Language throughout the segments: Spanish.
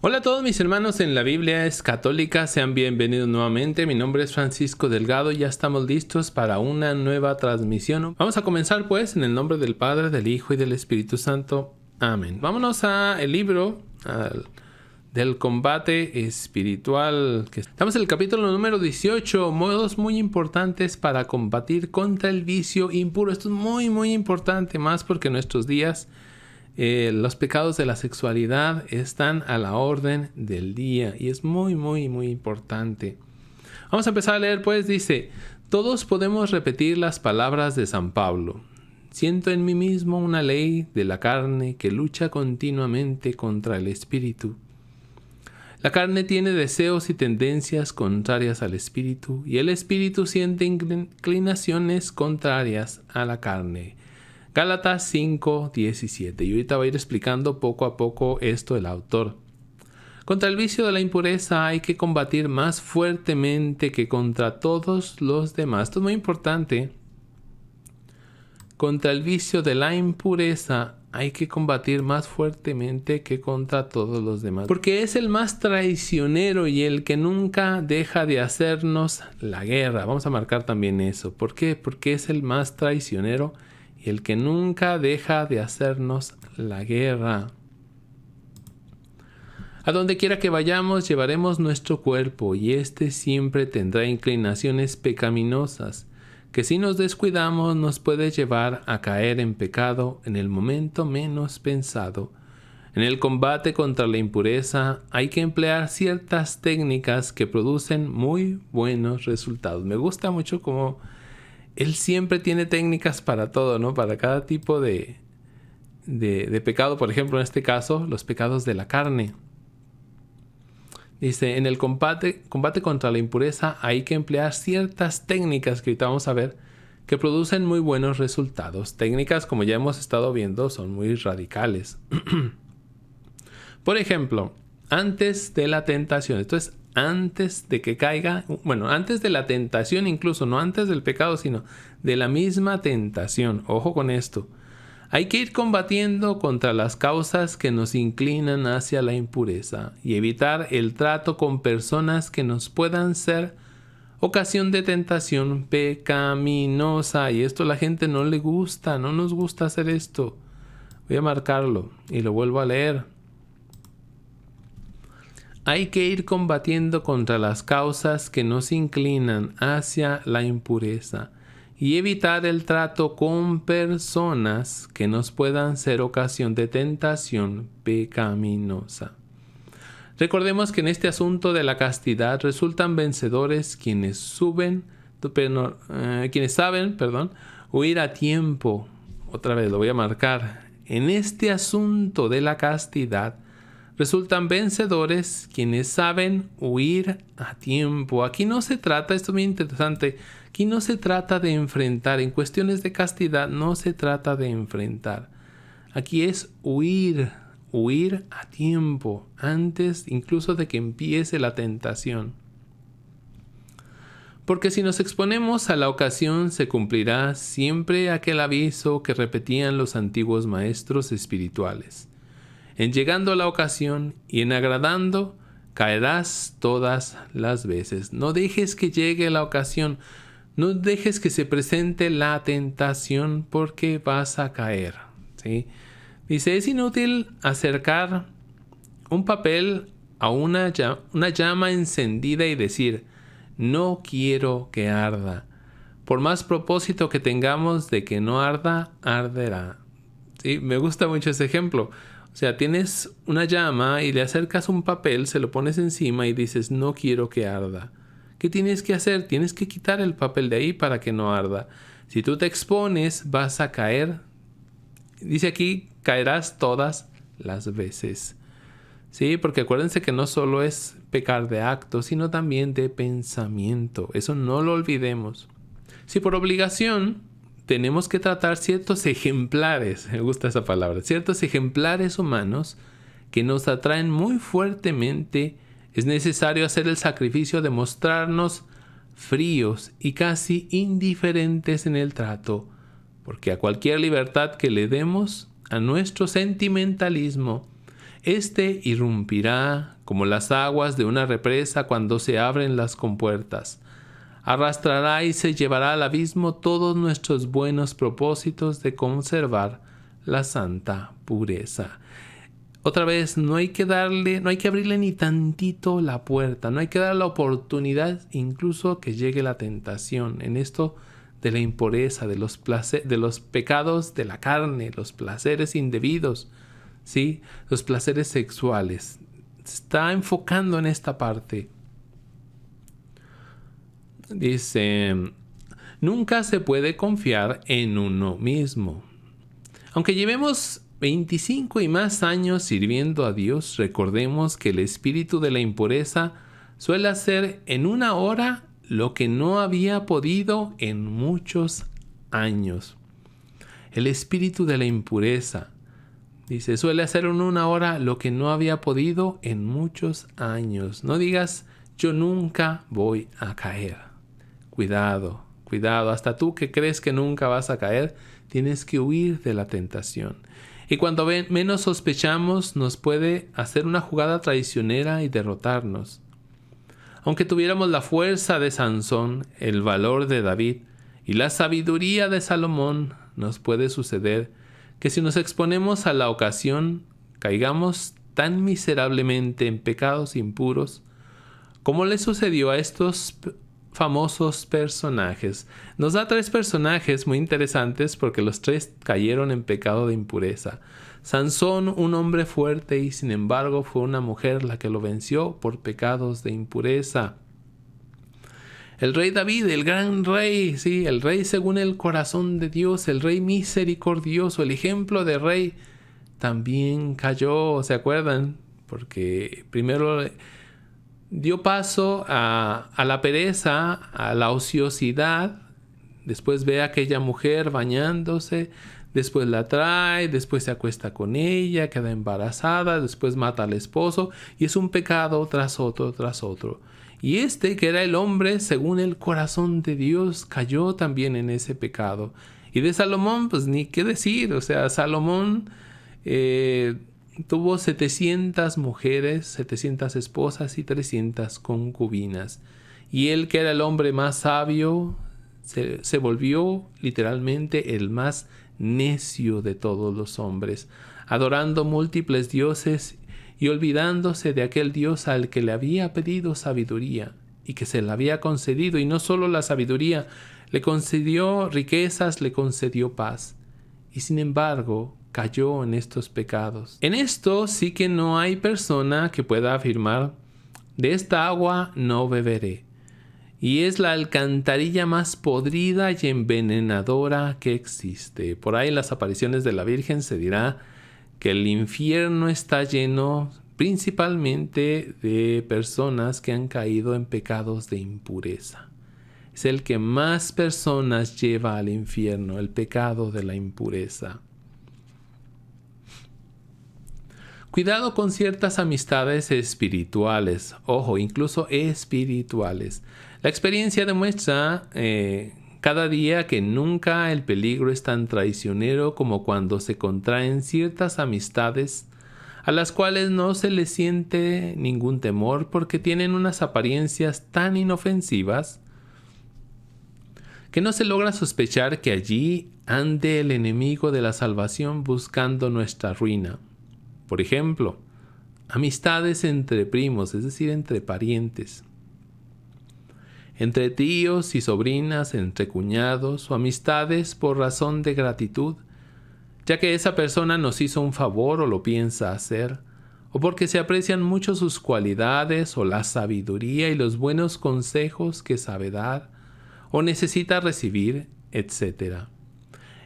Hola a todos mis hermanos en la Biblia es católica, sean bienvenidos nuevamente. Mi nombre es Francisco Delgado y ya estamos listos para una nueva transmisión. Vamos a comenzar pues en el nombre del Padre, del Hijo y del Espíritu Santo. Amén. Vámonos al libro del combate espiritual. Estamos en el capítulo número 18, modos muy importantes para combatir contra el vicio impuro. Esto es muy importante, más porque en nuestros días los pecados de la sexualidad están a la orden del día y es muy importante. Vamos a empezar a leer, pues dice: todos podemos repetir las palabras de San Pablo. Siento en mí mismo una ley de la carne que lucha continuamente contra el espíritu. La carne tiene deseos y tendencias contrarias al espíritu, y el espíritu siente inclinaciones contrarias a la carne. Gálatas 5:17. Y ahorita va a ir explicando poco a poco esto el autor. Contra el vicio de la impureza hay que combatir más fuertemente que contra todos los demás. Esto es muy importante. Contra el vicio de la impureza hay que combatir más fuertemente que contra todos los demás. Porque es el más traicionero y el que nunca deja de hacernos la guerra. Vamos a marcar también eso. ¿Por qué? Porque es el más traicionero y el que nunca deja de hacernos la guerra. A donde quiera que vayamos, llevaremos nuestro cuerpo, y éste siempre tendrá inclinaciones pecaminosas, que si nos descuidamos nos puede llevar a caer en pecado en el momento menos pensado. En el combate contra la impureza hay que emplear ciertas técnicas que producen muy buenos resultados. Me gusta mucho cómo él siempre tiene técnicas para todo, ¿no? Para cada tipo de pecado. Por ejemplo, en este caso, los pecados de la carne. Dice, en el combate contra la impureza hay que emplear ciertas técnicas que ahorita vamos a ver que producen muy buenos resultados. Técnicas, como ya hemos estado viendo, son muy radicales. Por ejemplo, antes de la tentación. Esto es antes de que caiga, antes de la tentación incluso, no antes del pecado, sino de la misma tentación. Ojo con esto. Hay que ir combatiendo contra las causas que nos inclinan hacia la impureza y evitar el trato con personas que nos puedan ser ocasión de tentación pecaminosa. Y esto a la gente no le gusta, no nos gusta hacer esto. Voy a marcarlo y lo vuelvo a leer. Hay que ir combatiendo contra las causas que nos inclinan hacia la impureza y evitar el trato con personas que nos puedan ser ocasión de tentación pecaminosa. Recordemos que en este asunto de la castidad resultan vencedores quienes saben huir a tiempo. Otra vez lo voy a marcar. En este asunto de la castidad resultan vencedores quienes saben huir a tiempo. Aquí no se trata, esto es muy interesante, aquí no se trata de enfrentar. En cuestiones de castidad no se trata de enfrentar. Aquí es huir a tiempo, antes incluso de que empiece la tentación. Porque si nos exponemos a la ocasión, se cumplirá siempre aquel aviso que repetían los antiguos maestros espirituales. En llegando a la ocasión y en agradando, caerás todas las veces. No dejes que llegue la ocasión, no dejes que se presente la tentación, porque vas a caer, ¿sí? Dice, es inútil acercar un papel a una llama encendida y decir, no quiero que arda. Por más propósito que tengamos de que no arda, arderá. ¿Sí? Me gusta mucho ese ejemplo. O sea, tienes una llama y le acercas un papel, se lo pones encima y dices, no quiero que arda. ¿Qué tienes que hacer? Tienes que quitar el papel de ahí para que no arda. Si tú te expones, vas a caer. Dice aquí, caerás todas las veces. Sí, porque acuérdense que no solo es pecar de acto, sino también de pensamiento. Eso no lo olvidemos. Si por obligación tenemos que tratar ciertos ejemplares, me gusta esa palabra, ciertos ejemplares humanos que nos atraen muy fuertemente, es necesario hacer el sacrificio de mostrarnos fríos y casi indiferentes en el trato, porque a cualquier libertad que le demos a nuestro sentimentalismo, Este irrumpirá como las aguas de una represa cuando se abren las compuertas. Arrastrará y se llevará al abismo todos nuestros buenos propósitos de conservar la santa pureza. Otra vez, no hay que abrirle ni tantito la puerta, no hay que dar la oportunidad incluso que llegue la tentación. En esto de la impureza, de los pecados de la carne, los placeres indebidos, ¿sí? Los placeres sexuales. Se está enfocando en esta parte. Dice, nunca se puede confiar en uno mismo. Aunque llevemos 25 y más años sirviendo a Dios, recordemos que el espíritu de la impureza suele hacer en una hora lo que no había podido en muchos años. El espíritu de la impureza, dice, suele hacer en una hora lo que no había podido en muchos años. No digas, yo nunca voy a caer. Cuidado, cuidado. Hasta tú que crees que nunca vas a caer, tienes que huir de la tentación. Y cuando menos sospechamos, nos puede hacer una jugada traicionera y derrotarnos. Aunque tuviéramos la fuerza de Sansón, el valor de David y la sabiduría de Salomón, nos puede suceder que si nos exponemos a la ocasión, caigamos tan miserablemente en pecados impuros como le sucedió a estos famosos personajes. Nos da 3 personajes muy interesantes porque los 3 cayeron en pecado de impureza. Sansón, un hombre fuerte, y sin embargo fue una mujer la que lo venció por pecados de impureza. El rey David, el gran rey, sí, el rey según el corazón de Dios, el rey misericordioso, el ejemplo de rey, también cayó, ¿se acuerdan? Porque primero dio paso a la pereza, a la ociosidad. Después ve a aquella mujer bañándose, después la trae, después se acuesta con ella, queda embarazada, después mata al esposo, y es un pecado tras otro, tras otro. Y este, que era el hombre según el corazón de Dios, cayó también en ese pecado. Y de Salomón, pues ni qué decir. O sea, Salomón tuvo 700 mujeres, 700 esposas y 300 concubinas. Y él, que era el hombre más sabio, se volvió literalmente el más necio de todos los hombres, adorando múltiples dioses y olvidándose de aquel Dios al que le había pedido sabiduría y que se le había concedido. Y no solo la sabiduría, le concedió riquezas, le concedió paz. Y sin embargo, cayó en estos pecados. En esto sí que no hay persona que pueda afirmar, de esta agua no beberé. Y es la alcantarilla más podrida y envenenadora que existe. Por ahí en las apariciones de la Virgen se dirá que el infierno está lleno principalmente de personas que han caído en pecados de impureza. Es el que más personas lleva al infierno, el pecado de la impureza. Cuidado con ciertas amistades espirituales, ojo, incluso espirituales. La experiencia demuestra cada día que nunca el peligro es tan traicionero como cuando se contraen ciertas amistades a las cuales no se les siente ningún temor porque tienen unas apariencias tan inofensivas que no se logra sospechar que allí ande el enemigo de la salvación buscando nuestra ruina. Por ejemplo, amistades entre primos, es decir, entre parientes, entre tíos y sobrinas, entre cuñados, o amistades por razón de gratitud, ya que esa persona nos hizo un favor o lo piensa hacer, o porque se aprecian mucho sus cualidades o la sabiduría y los buenos consejos que sabe dar, o necesita recibir, etc.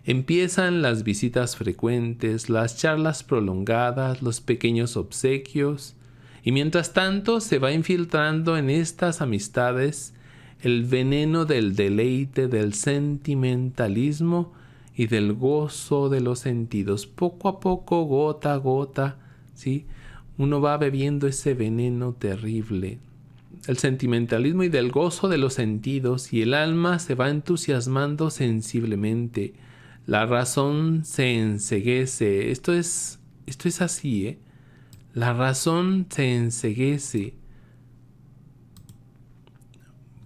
Empiezan las visitas frecuentes, las charlas prolongadas, los pequeños obsequios, y mientras tanto se va infiltrando en estas amistades el veneno del deleite, del sentimentalismo y del gozo de los sentidos. Poco a poco, gota a gota, ¿sí? Uno va bebiendo ese veneno terrible. El sentimentalismo y del gozo de los sentidos, y el alma se va entusiasmando sensiblemente. La razón se enceguece. Esto es así, ¿eh? La razón se enceguece.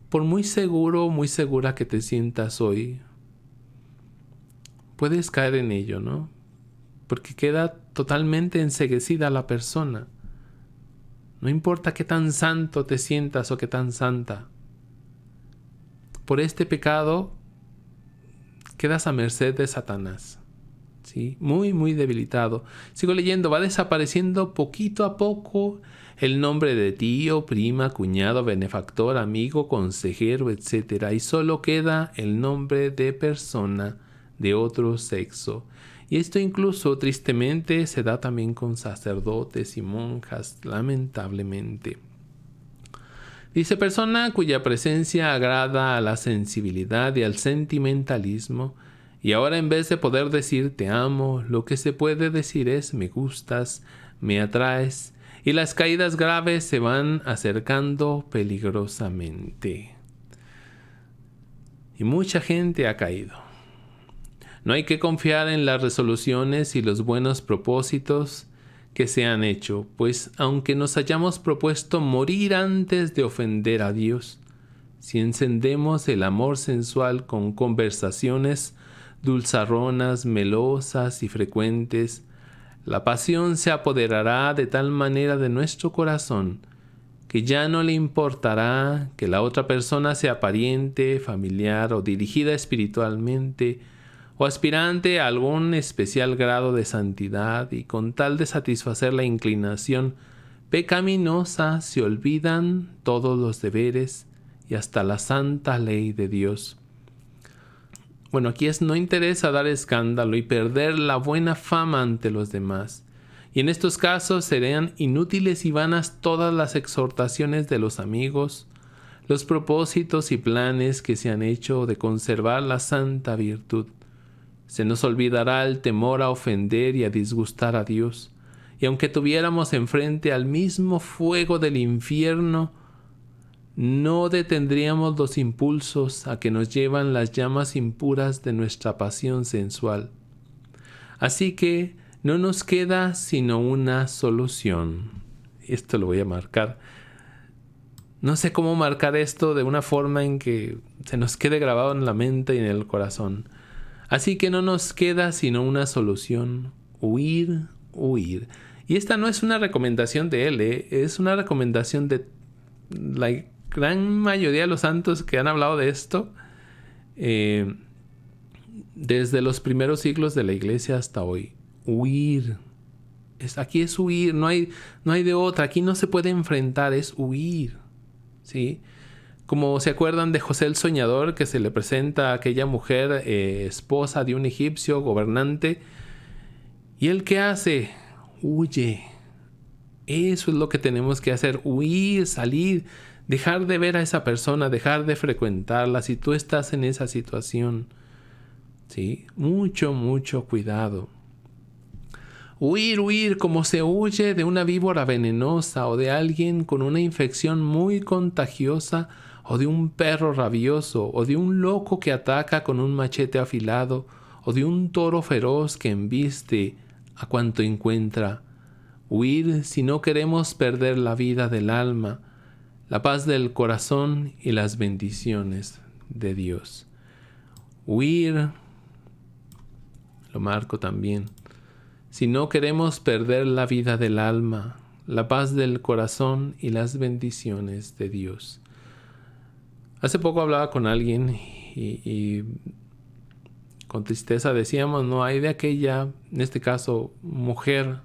Por muy seguro, muy segura que te sientas hoy, puedes caer en ello, ¿no? Porque queda totalmente enceguecida la persona. No importa qué tan santo te sientas o qué tan santa. Por este pecado quedas a merced de Satanás. ¿Sí? Muy, muy debilitado. Sigo leyendo. Va desapareciendo poquito a poco el nombre de tío, prima, cuñado, benefactor, amigo, consejero, etc. Y solo queda el nombre de persona de otro sexo. Y esto incluso, tristemente, se da también con sacerdotes y monjas, lamentablemente. Dice, persona cuya presencia agrada a la sensibilidad y al sentimentalismo, y ahora en vez de poder decir te amo, lo que se puede decir es me gustas, me atraes, y las caídas graves se van acercando peligrosamente. Y mucha gente ha caído. No hay que confiar en las resoluciones y los buenos propósitos que se han hecho, pues aunque nos hayamos propuesto morir antes de ofender a Dios, si encendemos el amor sensual con conversaciones dulzarronas, melosas y frecuentes, la pasión se apoderará de tal manera de nuestro corazón que ya no le importará que la otra persona sea pariente, familiar o dirigida espiritualmente o aspirante a algún especial grado de santidad, y con tal de satisfacer la inclinación pecaminosa se olvidan todos los deberes y hasta la santa ley de Dios. Bueno, aquí no interesa dar escándalo y perder la buena fama ante los demás. Y en estos casos serían inútiles y vanas todas las exhortaciones de los amigos, los propósitos y planes que se han hecho de conservar la santa virtud. Se nos olvidará el temor a ofender y a disgustar a Dios. Y aunque tuviéramos enfrente al mismo fuego del infierno, no detendríamos los impulsos a que nos llevan las llamas impuras de nuestra pasión sensual. Así que no nos queda sino una solución. Esto lo voy a marcar. No sé cómo marcar esto de una forma en que se nos quede grabado en la mente y en el corazón. Así que no nos queda sino una solución: huir, huir. Y esta no es una recomendación de él, es una recomendación de la gran mayoría de los santos que han hablado de esto, desde los primeros siglos de la iglesia hasta hoy. Huir. Aquí es huir, no hay de otra. Aquí no se puede enfrentar, es huir. ¿Sí? Como se acuerdan de José el Soñador, que se le presenta a aquella mujer, esposa de un egipcio gobernante. ¿Y él qué hace? Huye. Eso es lo que tenemos que hacer: huir, salir, dejar de ver a esa persona, dejar de frecuentarla si tú estás en esa situación. ¿Sí? Mucho, mucho cuidado. Huir, huir, como se huye de una víbora venenosa o de alguien con una infección muy contagiosa, o de un perro rabioso, o de un loco que ataca con un machete afilado, o de un toro feroz que embiste a cuanto encuentra. Huir si no queremos perder la vida del alma, la paz del corazón y las bendiciones de Dios. Huir, lo marco también, si no queremos perder la vida del alma, la paz del corazón y las bendiciones de Dios. Hace poco hablaba con alguien y con tristeza decíamos, no hay de aquella, en este caso, mujer,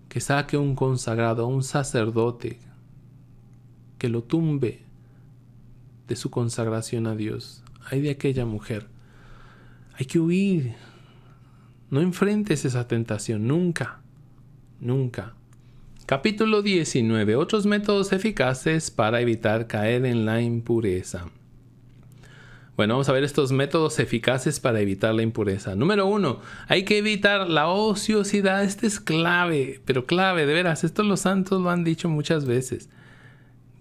que saque un consagrado, un sacerdote, que lo tumbe de su consagración a Dios. Hay de aquella mujer. Hay que huir. No enfrentes esa tentación, nunca, nunca. Capítulo 19. Otros métodos eficaces para evitar caer en la impureza. Bueno, vamos a ver estos métodos eficaces para evitar la impureza. Número 1. Hay que evitar la ociosidad. Este es clave, pero clave, de veras. Esto los santos lo han dicho muchas veces.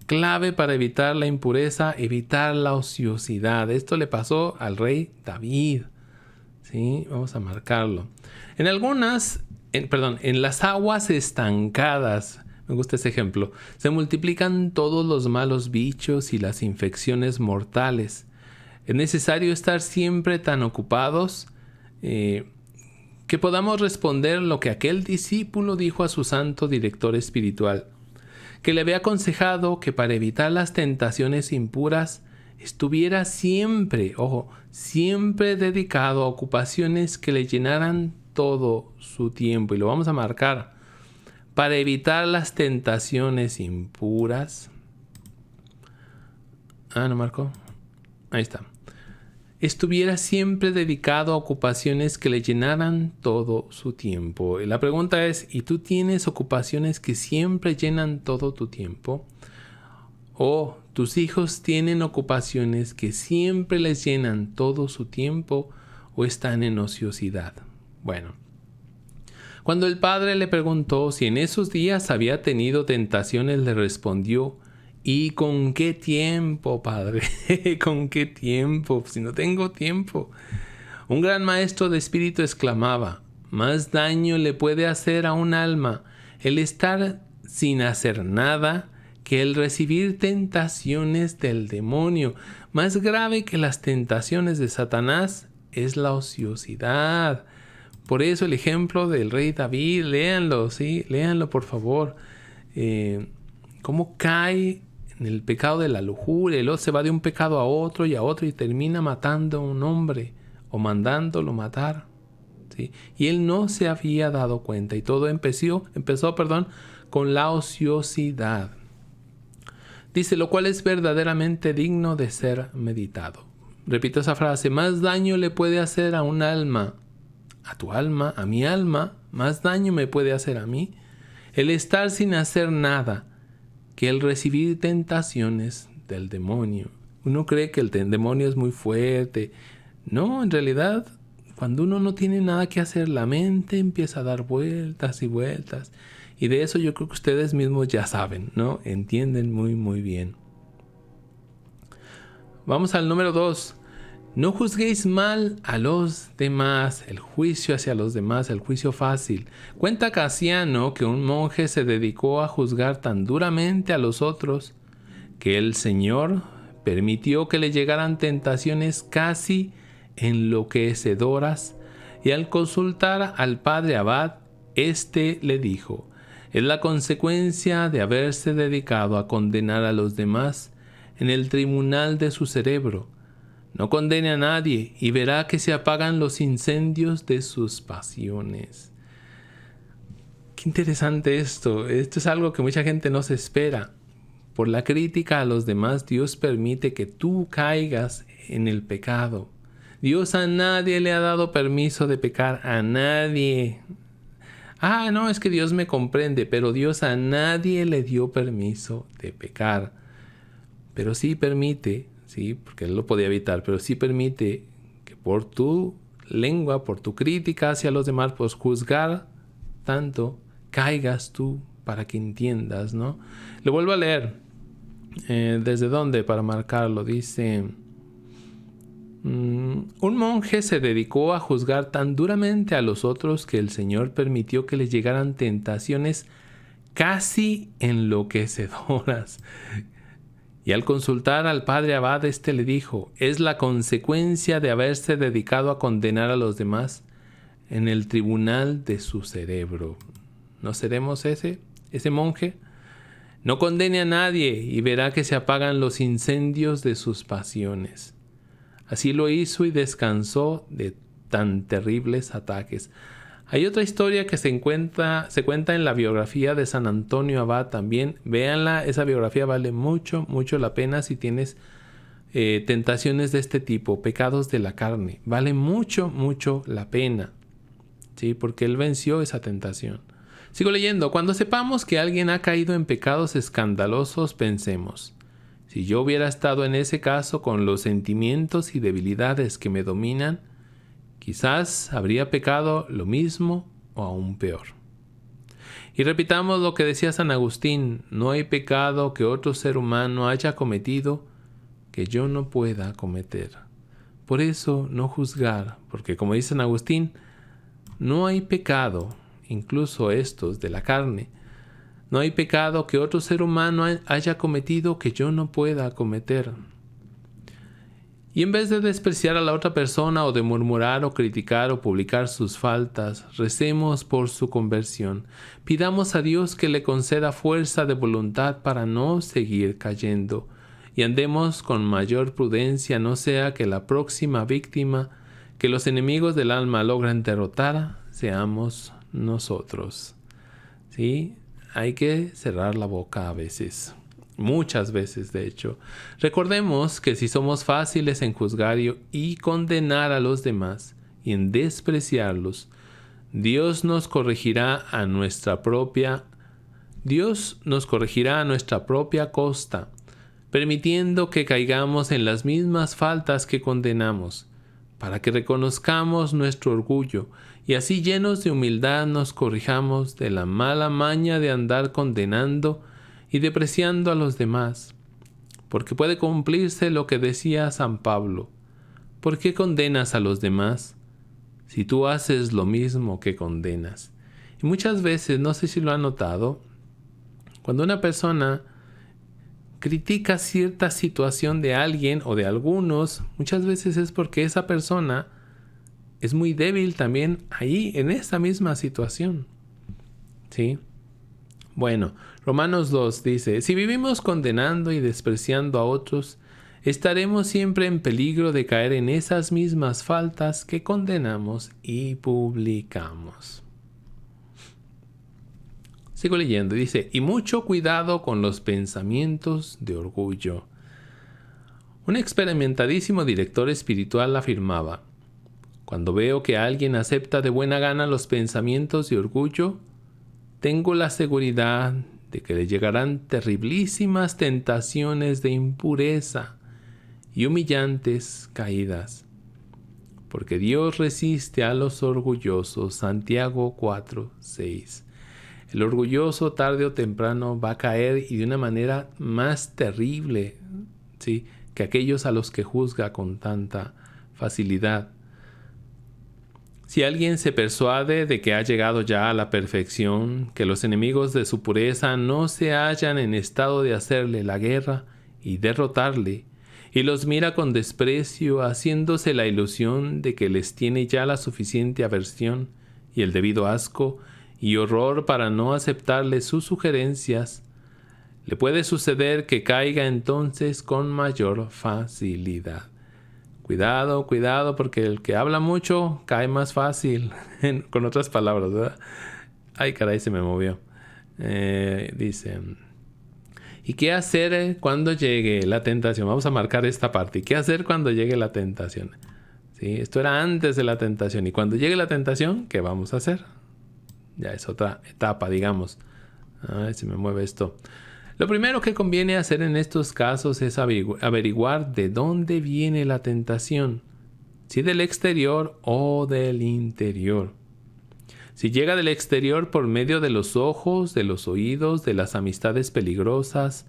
Clave para evitar la impureza, evitar la ociosidad. Esto le pasó al rey David. ¿Sí? Vamos a marcarlo. En algunas en las aguas estancadas, me gusta ese ejemplo, se multiplican todos los malos bichos y las infecciones mortales. Es necesario estar siempre tan ocupados que podamos responder lo que aquel discípulo dijo a su santo director espiritual, que le había aconsejado que para evitar las tentaciones impuras estuviera siempre, ojo, siempre dedicado a ocupaciones que le llenaran todo su tiempo. Y lo vamos a marcar. Para evitar las tentaciones impuras. ¿No marcó? Ahí está. Estuviera siempre dedicado a ocupaciones que le llenaran todo su tiempo. Y la pregunta es, ¿y tú tienes ocupaciones que siempre llenan todo tu tiempo? ¿O tus hijos tienen ocupaciones que siempre les llenan todo su tiempo o están en ociosidad? Bueno, cuando el padre le preguntó si en esos días había tenido tentaciones, le respondió, ¿y con qué tiempo, padre? ¿Con qué tiempo? Si no tengo tiempo. Un gran maestro de espíritu exclamaba, más daño le puede hacer a un alma el estar sin hacer nada que el recibir tentaciones del demonio. Más grave que las tentaciones de Satanás es la ociosidad. Por eso el ejemplo del rey David, léanlo, ¿sí? Léanlo por favor. Cómo cae en el pecado de la lujuria, y luego se va de un pecado a otro y termina matando a un hombre o mandándolo matar, ¿sí? Y él no se había dado cuenta y todo empezó, con la ociosidad. Dice, lo cual es verdaderamente digno de ser meditado. Repito esa frase, más daño le puede hacer a un alma, a tu alma, a mi alma, más daño me puede hacer a mí el estar sin hacer nada que el recibir tentaciones del demonio. Uno cree que el demonio es muy fuerte. No, en realidad, cuando uno no tiene nada que hacer, la mente empieza a dar vueltas y vueltas. Y de eso yo creo que ustedes mismos ya saben, ¿no? Entienden muy, muy bien. Vamos al número 2. No juzguéis mal a los demás. El juicio hacia los demás, el juicio fácil. Cuenta Casiano que un monje se dedicó a juzgar tan duramente a los otros que el Señor permitió que le llegaran tentaciones casi enloquecedoras, y al consultar al padre abad, éste le dijo, es la consecuencia de haberse dedicado a condenar a los demás en el tribunal de su cerebro. No condene a nadie y verá que se apagan los incendios de sus pasiones. Qué interesante esto. Esto es algo que mucha gente no se espera. Por la crítica a los demás, Dios permite que tú caigas en el pecado. Dios a nadie le ha dado permiso de pecar, a nadie. No, es que Dios me comprende, pero Dios a nadie le dio permiso de pecar. Pero sí permite, sí, porque Él lo podía evitar, pero sí permite que por tu lengua, por tu crítica hacia los demás, por juzgar tanto, caigas tú para que entiendas, ¿no? Lo vuelvo a leer. ¿Desde dónde? Para marcarlo. Dice... un monje se dedicó a juzgar tan duramente a los otros que el Señor permitió que les llegaran tentaciones casi enloquecedoras. Y al consultar al padre abad, éste le dijo, es la consecuencia de haberse dedicado a condenar a los demás en el tribunal de su cerebro. ¿No seremos ese monje? No condene a nadie y verá que se apagan los incendios de sus pasiones. Así lo hizo y descansó de tan terribles ataques. Hay otra historia que se cuenta en la biografía de San Antonio Abad también. Véanla, esa biografía vale mucho, mucho la pena si tienes tentaciones de este tipo, pecados de la carne. Vale mucho, mucho la pena, ¿sí? Porque él venció esa tentación. Sigo leyendo. Cuando sepamos que alguien ha caído en pecados escandalosos, pensemos, si yo hubiera estado en ese caso con los sentimientos y debilidades que me dominan, quizás habría pecado lo mismo o aún peor. Y repitamos lo que decía San Agustín, no hay pecado que otro ser humano haya cometido que yo no pueda cometer. Por eso no juzgar, porque como dice San Agustín, no hay pecado incluso estos de la carne. No hay pecado que otro ser humano haya cometido que yo no pueda cometer. Y en vez de despreciar a la otra persona o de murmurar o criticar o publicar sus faltas, recemos por su conversión. Pidamos a Dios que le conceda fuerza de voluntad para no seguir cayendo y andemos con mayor prudencia, no sea que la próxima víctima que los enemigos del alma logran derrotar seamos nosotros. ¿Sí? Hay que cerrar la boca a veces. Muchas veces, de hecho. Recordemos que si somos fáciles en juzgar y condenar a los demás y en despreciarlos, Dios nos corregirá a nuestra propia costa, permitiendo que caigamos en las mismas faltas que condenamos, para que reconozcamos nuestro orgullo y así llenos de humildad nos corrijamos de la mala maña de andar condenando y depreciando a los demás, porque puede cumplirse lo que decía San Pablo: ¿por qué condenas a los demás si tú haces lo mismo que condenas? Y muchas veces, no sé si lo han notado, cuando una persona critica cierta situación de alguien o de algunos, muchas veces es porque esa persona es muy débil también ahí en esa misma situación. ¿Sí? Bueno, Romanos 2 dice: si vivimos condenando y despreciando a otros, estaremos siempre en peligro de caer en esas mismas faltas que condenamos y publicamos. Sigo leyendo, dice: y mucho cuidado con los pensamientos de orgullo. Un experimentadísimo director espiritual afirmaba: cuando veo que alguien acepta de buena gana los pensamientos de orgullo, tengo la seguridad de que le llegarán terriblísimas tentaciones de impureza y humillantes caídas, porque Dios resiste a los orgullosos. Santiago 4:6. El orgulloso tarde o temprano va a caer, y de una manera más terrible, ¿sí?, que aquellos a los que juzga con tanta facilidad. Si alguien se persuade de que ha llegado ya a la perfección, que los enemigos de su pureza no se hallan en estado de hacerle la guerra y derrotarle, y los mira con desprecio, haciéndose la ilusión de que les tiene ya la suficiente aversión y el debido asco y horror para no aceptarle sus sugerencias, le puede suceder que caiga entonces con mayor facilidad. Cuidado, cuidado, porque el que habla mucho cae más fácil. Con otras palabras, ¿verdad? Ay, caray, se me movió. Dice: ¿y qué hacer cuando llegue la tentación? Vamos a marcar esta parte. ¿Y qué hacer cuando llegue la tentación? ¿Sí? Esto era antes de la tentación. Y cuando llegue la tentación, ¿qué vamos a hacer? Ya es otra etapa, digamos. Ay, se me mueve esto. Lo primero que conviene hacer en estos casos es averiguar de dónde viene la tentación, si del exterior o del interior. Si llega del exterior por medio de los ojos, de los oídos, de las amistades peligrosas,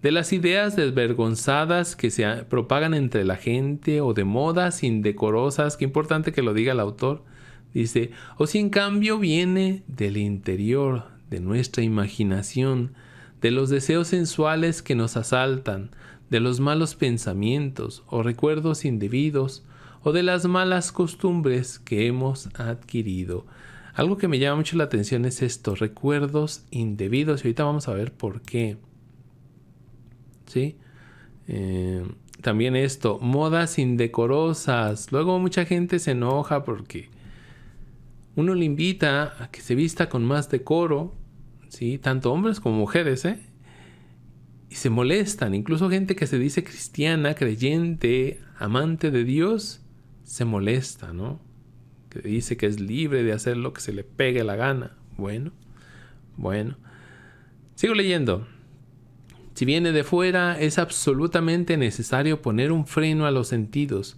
de las ideas desvergonzadas que se propagan entre la gente o de modas indecorosas, qué importante que lo diga el autor, dice, o si en cambio viene del interior, de nuestra imaginación, de los deseos sensuales que nos asaltan, de los malos pensamientos o recuerdos indebidos, o de las malas costumbres que hemos adquirido. Algo que me llama mucho la atención es esto: recuerdos indebidos, y ahorita vamos a ver por qué. ¿Sí? También esto, modas indecorosas. Luego mucha gente se enoja porque uno le invita a que se vista con más decoro, ¿sí? Tanto hombres como mujeres, y se molestan. Incluso gente que se dice cristiana, creyente, amante de Dios, se molesta, ¿no? Que dice que es libre de hacer lo que se le pegue la gana. Bueno. Sigo leyendo. Si viene de fuera, es absolutamente necesario poner un freno a los sentidos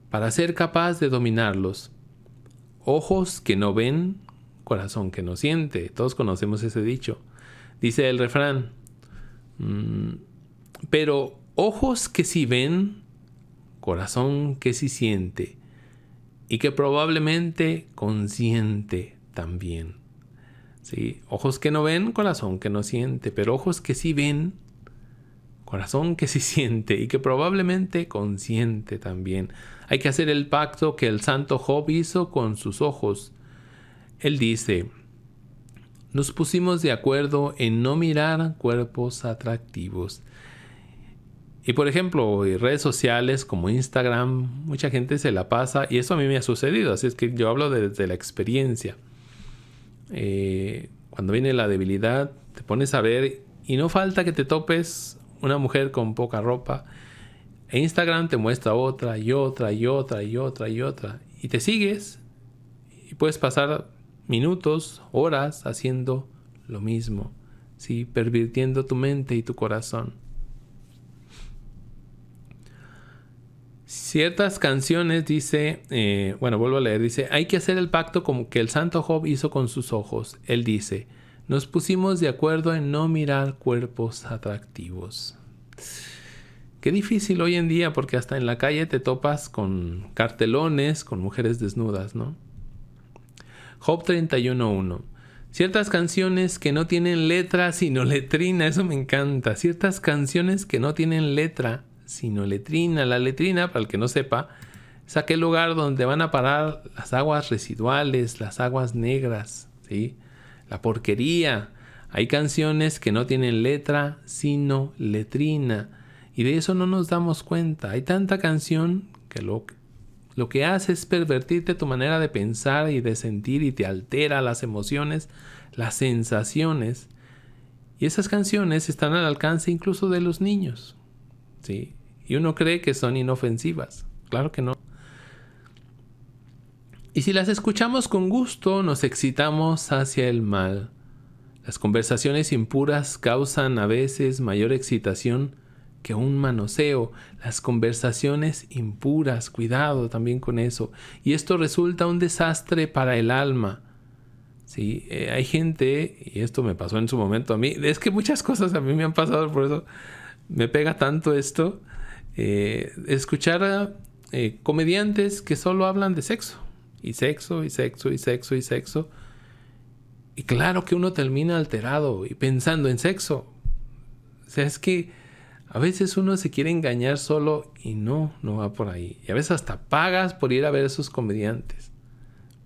para ser capaz de dominarlos. Ojos que no ven, corazón que no siente. Todos conocemos ese dicho. Dice el refrán. Pero ojos que sí ven, corazón que sí siente, y que probablemente consiente también. ¿sí? Ojos que no ven, corazón que no siente, pero ojos que sí ven, corazón que sí siente y que probablemente consiente también. Hay que hacer el pacto que el santo Job hizo con sus ojos. Él dice: nos pusimos de acuerdo en no mirar cuerpos atractivos. Y por ejemplo, en redes sociales como Instagram, mucha gente se la pasa, y eso a mí me ha sucedido, así es que yo hablo desde la experiencia. Cuando viene la debilidad, te pones a ver y no falta que te topes una mujer con poca ropa. E Instagram te muestra otra y otra y otra y otra y otra. Y te sigues y puedes pasar minutos, horas haciendo lo mismo, ¿sí? Pervirtiendo tu mente y tu corazón. Ciertas canciones dice, vuelvo a leer, dice: hay que hacer el pacto como que el santo Job hizo con sus ojos. Él dice: nos pusimos de acuerdo en no mirar cuerpos atractivos. Qué difícil hoy en día, porque hasta en la calle te topas con cartelones con mujeres desnudas, ¿no? Job 31:1. Ciertas canciones que no tienen letra sino letrina, eso me encanta. Ciertas canciones que no tienen letra sino letrina. La letrina, para el que no sepa, es aquel lugar donde van a parar las aguas residuales, las aguas negras, ¿sí? La porquería. Hay canciones que no tienen letra sino letrina, y de eso no nos damos cuenta. Hay tanta canción que lo que hace es pervertirte tu manera de pensar y de sentir, y te altera las emociones, las sensaciones. Y esas canciones están al alcance incluso de los niños, ¿sí? Y uno cree que son inofensivas. Claro que no. Y si las escuchamos con gusto, nos excitamos hacia el mal. Las conversaciones impuras causan a veces mayor excitación que un manoseo. Las conversaciones impuras, cuidado también con eso. Y esto resulta un desastre para el alma. Sí, hay gente, y esto me pasó en su momento a mí, es que muchas cosas a mí me han pasado, por eso me pega tanto esto, escuchar a comediantes que solo hablan de sexo, y sexo, y sexo, y sexo, y sexo. Y claro que uno termina alterado y pensando en sexo. O sea, es que a veces uno se quiere engañar solo y no va por ahí. Y a veces hasta pagas por ir a ver a esos comediantes.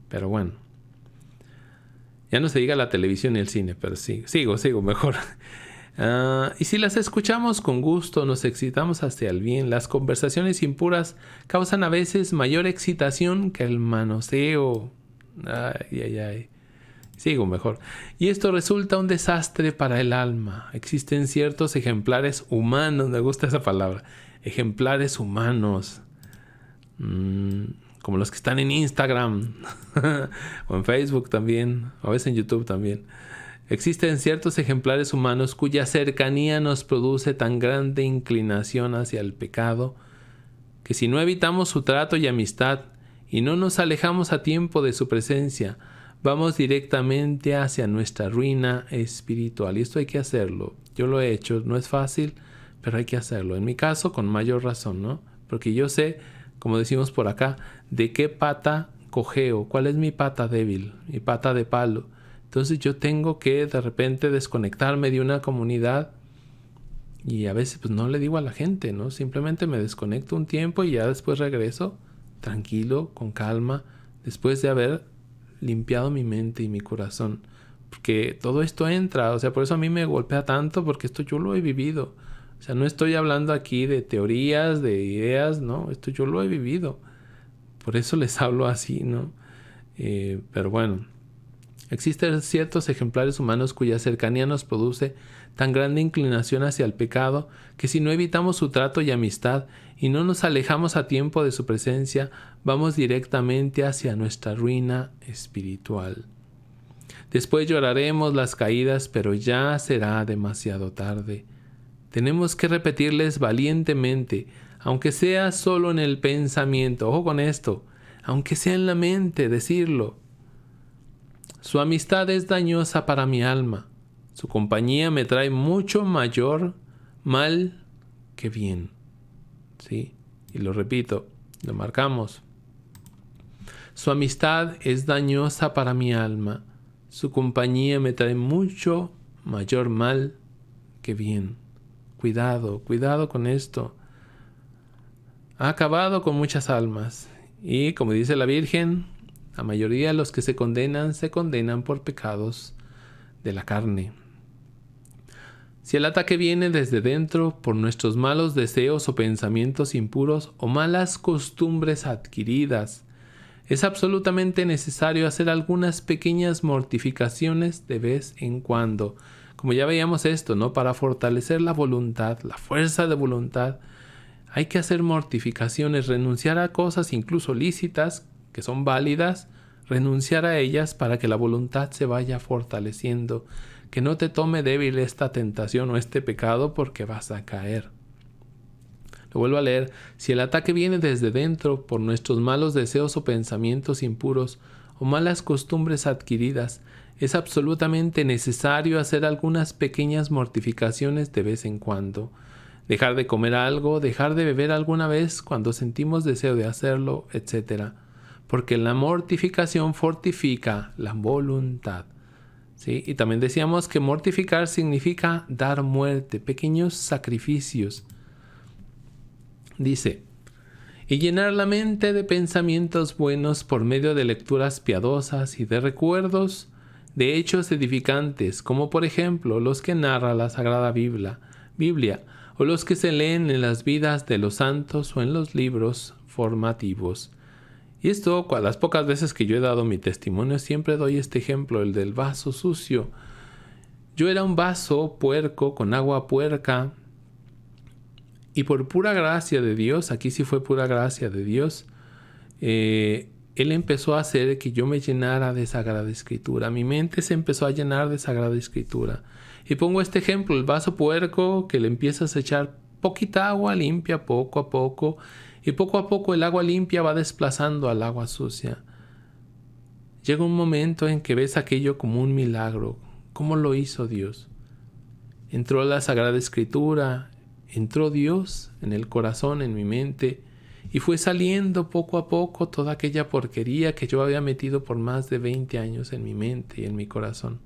Pero bueno, ya no se diga la televisión y el cine, pero sí, sigo mejor. Y si las escuchamos con gusto, nos excitamos hacia el bien. Las conversaciones impuras causan a veces mayor excitación que el manoseo. Ay. Sigo mejor. Y esto resulta un desastre para el alma. Existen ciertos ejemplares humanos, me gusta esa palabra, ejemplares humanos, como los que están en Instagram o en Facebook también, o a veces en YouTube también. Existen ciertos ejemplares humanos cuya cercanía nos produce tan grande inclinación hacia el pecado que si no evitamos su trato y amistad y no nos alejamos a tiempo de su presencia, vamos directamente hacia nuestra ruina espiritual. Y esto hay que hacerlo. Yo lo he hecho, no es fácil, pero hay que hacerlo. En mi caso, con mayor razón, ¿no? Porque yo sé, como decimos por acá, de qué pata cojeo, cuál es mi pata débil, mi pata de palo. Entonces yo tengo que de repente desconectarme de una comunidad y a veces pues no le digo a la gente, ¿no? Simplemente me desconecto un tiempo y ya después regreso tranquilo, con calma, después de haber limpiado mi mente y mi corazón. Porque todo esto entra, o sea, por eso a mí me golpea tanto, porque esto yo lo he vivido. O sea, no estoy hablando aquí de teorías, de ideas, ¿no? Esto yo lo he vivido. Por eso les hablo así, ¿no? Pero bueno. Existen ciertos ejemplares humanos cuya cercanía nos produce tan grande inclinación hacia el pecado que si no evitamos su trato y amistad y no nos alejamos a tiempo de su presencia, vamos directamente hacia nuestra ruina espiritual. Después lloraremos las caídas, pero ya será demasiado tarde. Tenemos que repetirles valientemente, aunque sea solo en el pensamiento, ojo con esto, aunque sea en la mente, decirlo. Su amistad es dañosa para mi alma. Su compañía me trae mucho mayor mal que bien. ¿Sí? Y lo repito, lo marcamos. Su amistad es dañosa para mi alma. su compañía me trae mucho mayor mal que bien. Cuidado, cuidado con esto. Ha acabado con muchas almas. Y como dice la Virgen, la mayoría de los que se condenan por pecados de la carne. Si el ataque viene desde dentro por nuestros malos deseos o pensamientos impuros o malas costumbres adquiridas, es absolutamente necesario hacer algunas pequeñas mortificaciones de vez en cuando. Como ya veíamos esto, ¿no? Para fortalecer la voluntad, la fuerza de voluntad, hay que hacer mortificaciones, renunciar a cosas incluso lícitas, que son válidas, renunciar a ellas para que la voluntad se vaya fortaleciendo, que no te tome débil esta tentación o este pecado porque vas a caer. Lo vuelvo a leer. Si el ataque viene desde dentro por nuestros malos deseos o pensamientos impuros o malas costumbres adquiridas, es absolutamente necesario hacer algunas pequeñas mortificaciones de vez en cuando. Dejar de comer algo, dejar de beber alguna vez cuando sentimos deseo de hacerlo, etc. Porque la mortificación fortifica la voluntad. ¿Sí? Y también decíamos que mortificar significa dar muerte, pequeños sacrificios. Dice, y llenar la mente de pensamientos buenos por medio de lecturas piadosas y de recuerdos de hechos edificantes, como por ejemplo los que narra la Sagrada Biblia, o los que se leen en las vidas de los santos o en los libros formativos. Y esto, las pocas veces que yo he dado mi testimonio, siempre doy este ejemplo, el del vaso sucio. Yo era un vaso puerco con agua puerca, y por pura gracia de Dios, aquí sí fue pura gracia de Dios, Él empezó a hacer que yo me llenara de Sagrada Escritura. Mi mente se empezó a llenar de Sagrada Escritura. Y pongo este ejemplo, el vaso puerco, que le empiezas a echar poquita agua limpia poco a poco, y poco a poco el agua limpia va desplazando al agua sucia. Llega un momento en que ves aquello como un milagro. ¿Cómo lo hizo Dios? Entró la Sagrada Escritura, entró Dios en el corazón, en mi mente, y fue saliendo poco a poco toda aquella porquería que yo había metido por más de 20 años en mi mente y en mi corazón.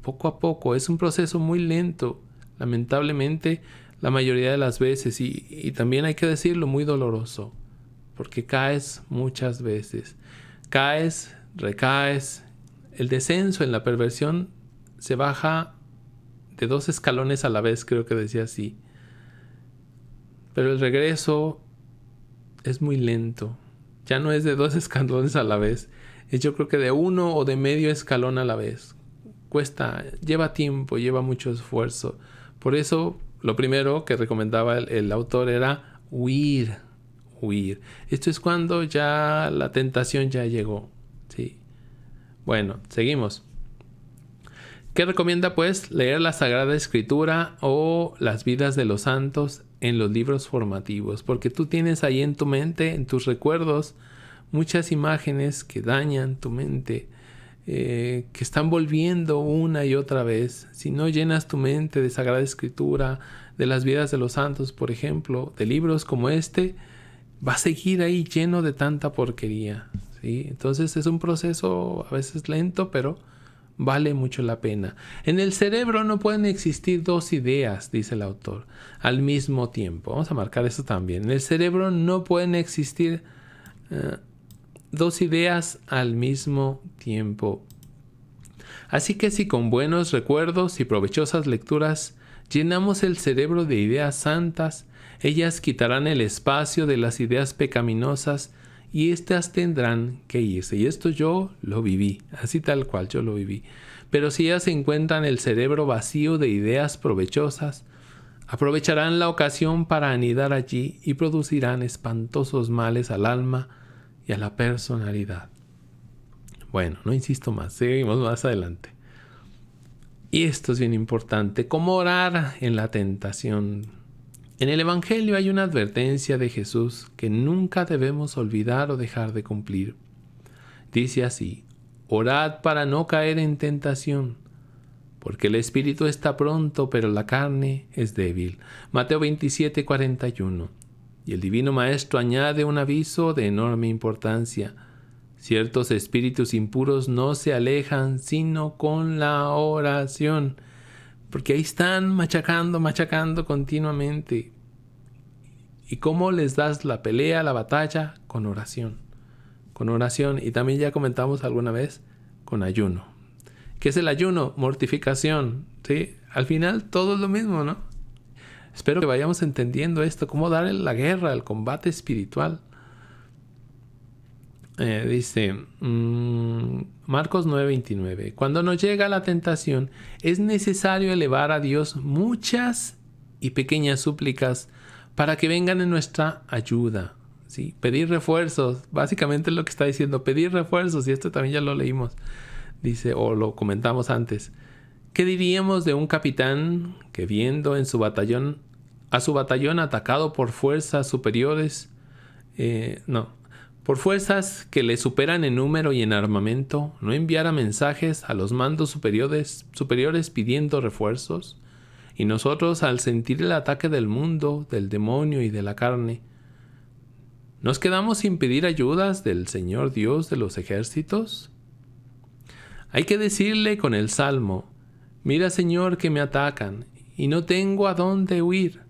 Poco a poco, es un proceso muy lento, lamentablemente, la mayoría de las veces, y también hay que decirlo, muy doloroso, porque caes muchas veces. Caes, recaes. El descenso en la perversión se baja de 2 escalones a la vez, creo que decía así. Pero el regreso es muy lento. Ya no es de 2 escalones a la vez. Es yo creo que de 1 o de medio escalón a la vez. Cuesta, lleva tiempo, lleva mucho esfuerzo. Por eso, lo primero que recomendaba el autor era huir. Esto es cuando ya la tentación ya llegó. ¿Sí? Bueno, seguimos. ¿Qué recomienda pues? Leer la Sagrada Escritura o las vidas de los santos en los libros formativos, porque tú tienes ahí en tu mente, en tus recuerdos, muchas imágenes que dañan tu mente, que están volviendo una y otra vez. Si no llenas tu mente de Sagrada Escritura, de las vidas de los santos, por ejemplo, de libros como este, va a seguir ahí lleno de tanta porquería, ¿sí? Entonces es un proceso a veces lento, pero vale mucho la pena. En el cerebro no pueden existir 2 ideas, dice el autor, al mismo tiempo. Vamos a marcar eso también. En el cerebro no pueden existir 2 ideas al mismo tiempo. Así que si con buenos recuerdos y provechosas lecturas llenamos el cerebro de ideas santas, ellas quitarán el espacio de las ideas pecaminosas y éstas tendrán que irse. Y esto yo lo viví, así tal cual yo lo viví. Pero si ellas encuentran el cerebro vacío de ideas provechosas, aprovecharán la ocasión para anidar allí y producirán espantosos males al alma y a la personalidad. Bueno, no insisto más, seguimos más adelante. Y esto es bien importante, cómo orar en la tentación. En el Evangelio hay una advertencia de Jesús que nunca debemos olvidar o dejar de cumplir. Dice así: orad para no caer en tentación, porque el espíritu está pronto, pero la carne es débil. Mateo 27:41. Y el Divino Maestro añade un aviso de enorme importancia: Ciertos espíritus impuros no se alejan sino con la oración. Porque ahí están machacando continuamente. ¿Y cómo les das la pelea, la batalla? Con oración. Con oración. Y también ya comentamos alguna vez, con ayuno. ¿Qué es el ayuno? Mortificación. ¿Sí? Al final todo es lo mismo, ¿no? Espero que vayamos entendiendo esto. Cómo dar la guerra, el combate espiritual. Dice Marcos 9:29. Cuando nos llega la tentación, es necesario elevar a Dios muchas y pequeñas súplicas para que vengan en nuestra ayuda. ¿Sí? Pedir refuerzos, básicamente es lo que está diciendo, pedir refuerzos, y esto también ya lo leímos, dice, o lo comentamos antes. ¿Qué diríamos de un capitán que viendo en su batallón, a su batallón atacado por fuerzas superiores, por fuerzas que le superan en número y en armamento, no enviara mensajes a los mandos superiores pidiendo refuerzos? Y nosotros, al sentir el ataque del mundo, del demonio y de la carne, ¿nos quedamos sin pedir ayudas del Señor Dios de los ejércitos? Hay que decirle con el Salmo: mira, Señor, que me atacan, y no tengo a dónde huir.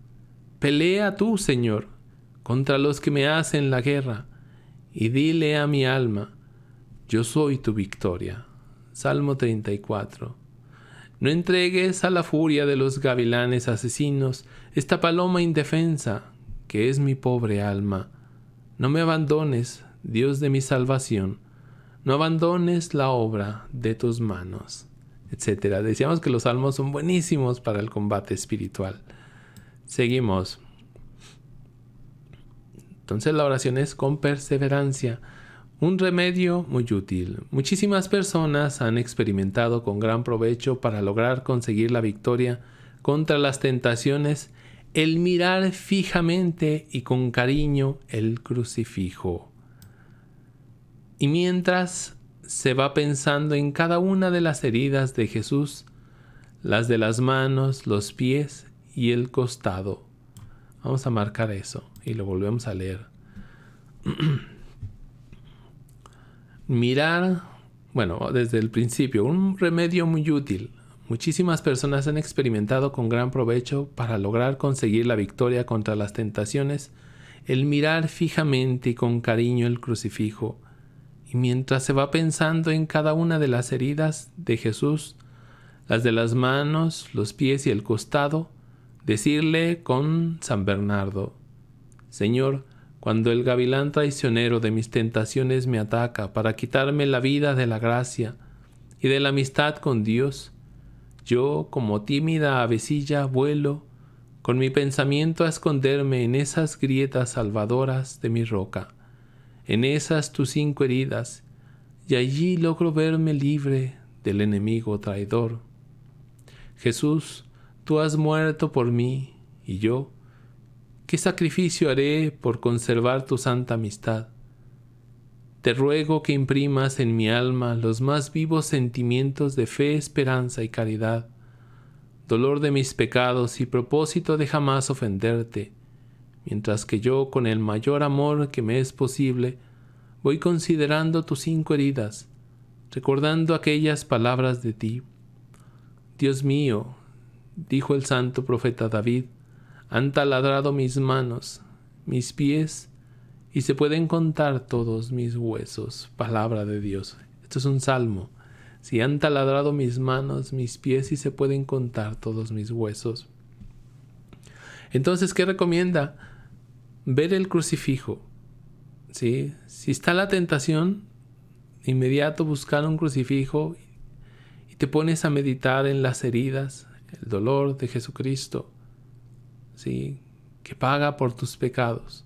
Pelea tú, Señor, contra los que me hacen la guerra, y dile a mi alma: yo soy tu victoria. Salmo 34. No entregues a la furia de los gavilanes asesinos esta paloma indefensa, que es mi pobre alma. No me abandones, Dios de mi salvación. No abandones la obra de tus manos, etc. Decíamos que los salmos son buenísimos para el combate espiritual. Seguimos. Entonces la oración es con perseverancia. Un remedio muy útil. Muchísimas personas han experimentado con gran provecho para lograr conseguir la victoria contra las tentaciones el mirar fijamente y con cariño el crucifijo. Y mientras se va pensando en cada una de las heridas de Jesús, las de las manos, los pies y el costado. Vamos a marcar eso y lo volvemos a leer. Mirar, desde el principio, un remedio muy útil. Muchísimas personas han experimentado con gran provecho para lograr conseguir la victoria contra las tentaciones el mirar fijamente y con cariño el crucifijo. Y mientras se va pensando en cada una de las heridas de Jesús, las de las manos, los pies y el costado, decirle con San Bernardo: Señor, cuando el gavilán traicionero de mis tentaciones me ataca para quitarme la vida de la gracia y de la amistad con Dios, yo, como tímida avecilla, vuelo con mi pensamiento a esconderme en esas grietas salvadoras de mi roca, en esas tus 5 heridas, y allí logro verme libre del enemigo traidor. Jesús, tú has muerto por mí, y yo, ¿qué sacrificio haré por conservar tu santa amistad? Te ruego que imprimas en mi alma los más vivos sentimientos de fe, esperanza y caridad, dolor de mis pecados y propósito de jamás ofenderte, mientras que yo, con el mayor amor que me es posible, voy considerando tus 5 heridas, recordando aquellas palabras de ti. Dios mío, dijo el santo profeta David, han taladrado mis manos, mis pies, y se pueden contar todos mis huesos. Palabra de Dios. Esto es un salmo. Si han taladrado mis manos, mis pies, y se pueden contar todos mis huesos. Entonces, ¿qué recomienda? Ver el crucifijo. ¿Sí? Si está la tentación, inmediato buscar un crucifijo y te pones a meditar en las heridas, el dolor de Jesucristo, ¿sí? Que paga por tus pecados.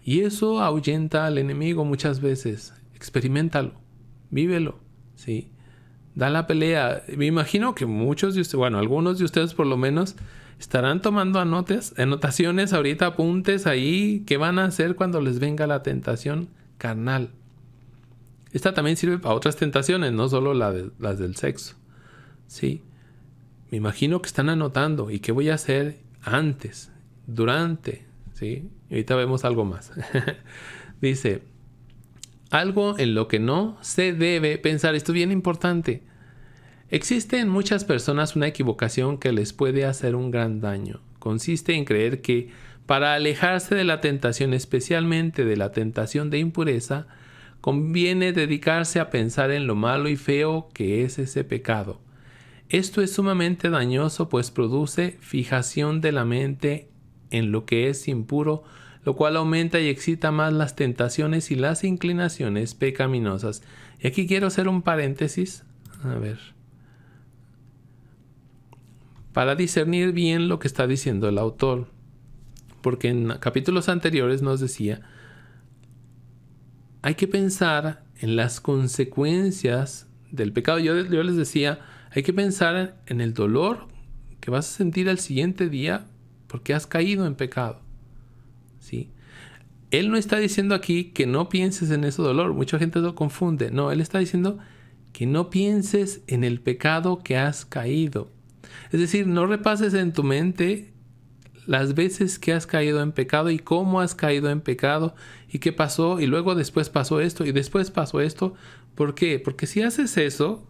Y eso ahuyenta al enemigo muchas veces. Experiméntalo, vívelo, ¿sí? Da la pelea. Me imagino que muchos de ustedes, algunos de ustedes por lo menos, estarán tomando anotaciones ahorita, apuntes ahí, ¿qué van a hacer cuando les venga la tentación carnal? Esta también sirve para otras tentaciones, no solo las del sexo, ¿sí? Me imagino que están anotando, ¿y qué voy a hacer antes, durante? ¿Sí? Y ahorita vemos algo más. Dice, Algo en lo que no se debe pensar. Esto es bien importante. Existe en muchas personas una equivocación que les puede hacer un gran daño. Consiste en creer que para alejarse de la tentación, especialmente de la tentación de impureza, conviene dedicarse a pensar en lo malo y feo que es ese pecado. Esto es sumamente dañoso, pues produce fijación de la mente en lo que es impuro, lo cual aumenta y excita más las tentaciones y las inclinaciones pecaminosas. Y aquí quiero hacer un paréntesis, para discernir bien lo que está diciendo el autor. Porque en capítulos anteriores nos decía, hay que pensar en las consecuencias del pecado. Yo les decía, hay que pensar en el dolor que vas a sentir al siguiente día porque has caído en pecado. ¿Sí? Él no está diciendo aquí que no pienses en ese dolor. Mucha gente lo confunde. No, él está diciendo que no pienses en el pecado que has caído. Es decir, no repases en tu mente las veces que has caído en pecado y cómo has caído en pecado y qué pasó y luego después pasó esto y después pasó esto. ¿Por qué? Porque si haces eso,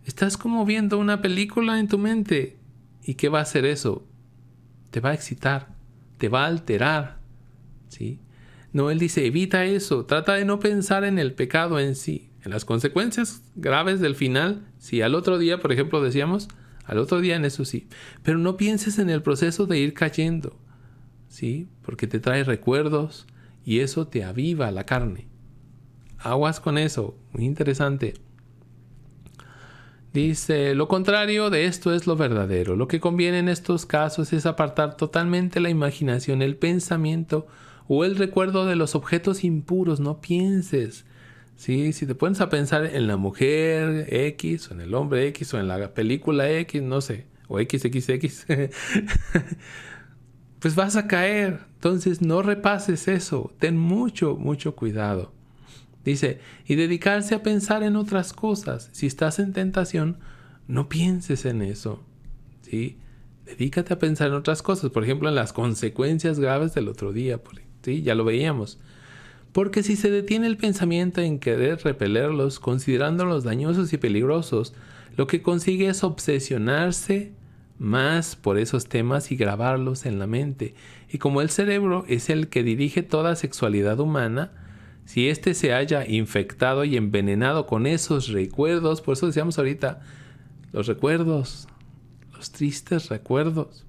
estás como viendo una película en tu mente. ¿Y qué va a hacer eso? Te va a excitar, te va a alterar, ¿sí? No, él dice, evita eso, trata de no pensar en el pecado en sí, en las consecuencias graves del final. Si al otro día, por ejemplo, decíamos, al otro día en eso sí, pero no pienses en el proceso de ir cayendo, ¿sí? Porque te trae recuerdos y eso te aviva la carne. Aguas con eso, muy interesante. Dice, lo contrario de esto es lo verdadero. Lo que conviene en estos casos es apartar totalmente la imaginación, el pensamiento o el recuerdo de los objetos impuros. No pienses. ¿Sí? Si te pones a pensar en la mujer X o en el hombre X o en la película X, no sé, o XXX, pues vas a caer. Entonces no repases eso. Ten mucho cuidado. Dice, y dedicarse a pensar en otras cosas. Si estás en tentación, no pienses en eso, ¿sí? Dedícate a pensar en otras cosas. Por ejemplo, en las consecuencias graves del otro día, ¿sí? Ya lo veíamos. Porque si se detiene el pensamiento en querer repelerlos, considerándolos dañosos y peligrosos, lo que consigue es obsesionarse más por esos temas y grabarlos en la mente. Y como el cerebro es el que dirige toda sexualidad humana, si éste se haya infectado y envenenado con esos recuerdos, por eso decíamos ahorita, los recuerdos, los tristes recuerdos,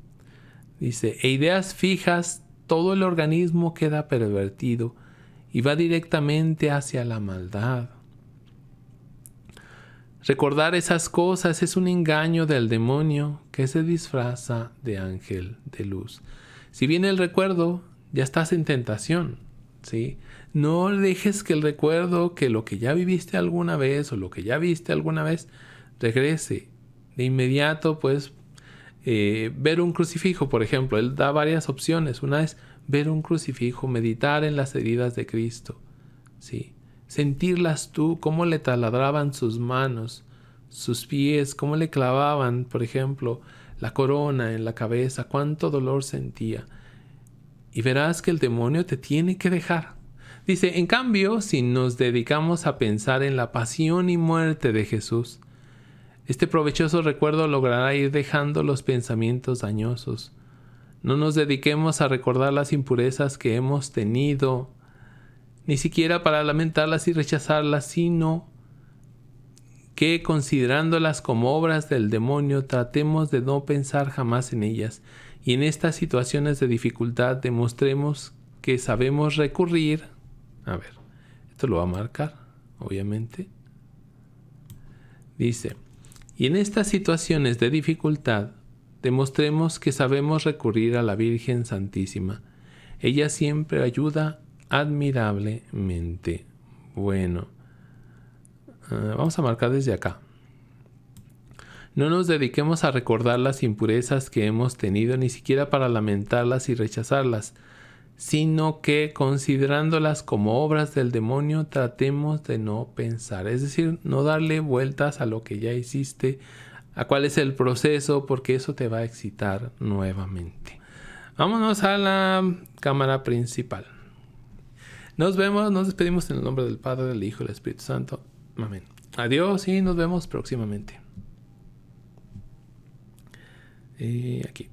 dice, e ideas fijas, todo el organismo queda pervertido y va directamente hacia la maldad. Recordar esas cosas es un engaño del demonio que se disfraza de ángel de luz. Si viene el recuerdo, ya estás en tentación, ¿sí? No dejes que el recuerdo, que lo que ya viviste alguna vez o lo que ya viste alguna vez, regrese. De inmediato, pues, ver un crucifijo, por ejemplo. Él da varias opciones. Una es ver un crucifijo, meditar en las heridas de Cristo, ¿sí? Sentirlas tú, cómo le taladraban sus manos, sus pies, cómo le clavaban, por ejemplo, la corona en la cabeza, cuánto dolor sentía. Y verás que el demonio te tiene que dejar. Dice, en cambio, si nos dedicamos a pensar en la pasión y muerte de Jesús, este provechoso recuerdo logrará ir dejando los pensamientos dañosos. No nos dediquemos a recordar las impurezas que hemos tenido, ni siquiera para lamentarlas y rechazarlas, sino que, considerándolas como obras del demonio, tratemos de no pensar jamás en ellas. Y en estas situaciones de dificultad demostremos que sabemos recurrir. A ver, esto lo va a marcar, obviamente. Dice, y en estas situaciones de dificultad demostremos que sabemos recurrir a la Virgen Santísima. Ella siempre ayuda admirablemente. Bueno, vamos a marcar desde acá. No nos dediquemos a recordar las impurezas que hemos tenido, ni siquiera para lamentarlas y rechazarlas, sino que, considerándolas como obras del demonio, tratemos de no pensar. Es decir, no darle vueltas a lo que ya hiciste, a cuál es el proceso, porque eso te va a excitar nuevamente. Vámonos a la cámara principal. Nos vemos, nos despedimos en el nombre del Padre, del Hijo y del Espíritu Santo. Amén. Adiós y nos vemos próximamente. Aquí.